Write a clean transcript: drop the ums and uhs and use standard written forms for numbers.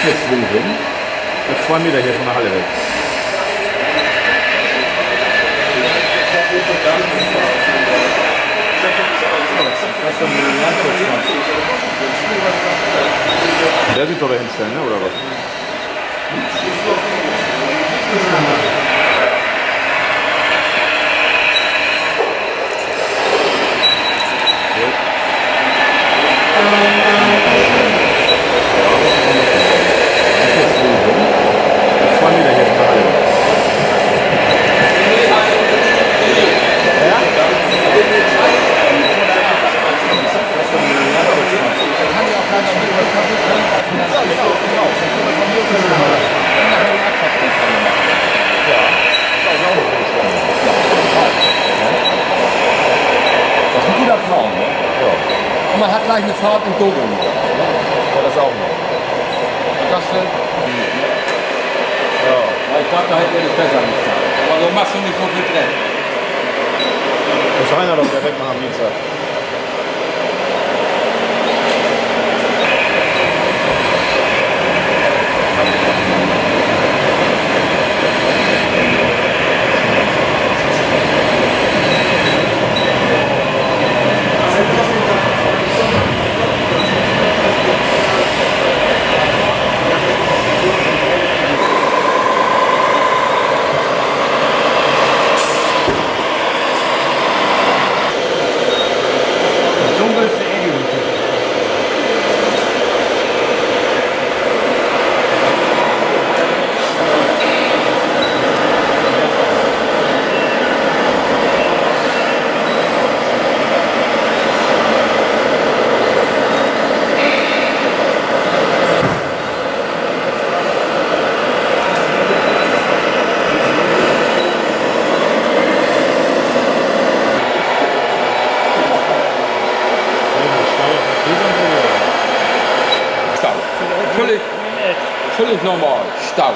Deswegen. Das ist 2 Meter hier von der Halle weg. Der sieht doch da hinstellen, ne? Oder was? Traum, ne? Ja. Und man hat gleich eine Fahrt in Gogel. Ja, das auch noch. Das sind. Ja. Ich glaube, da hätte er nicht besser gezahlt. Aber so machst du nicht so viel Dreck. Muss Rainer doch direkt machen am Dienstag. Völlig normal. Stau.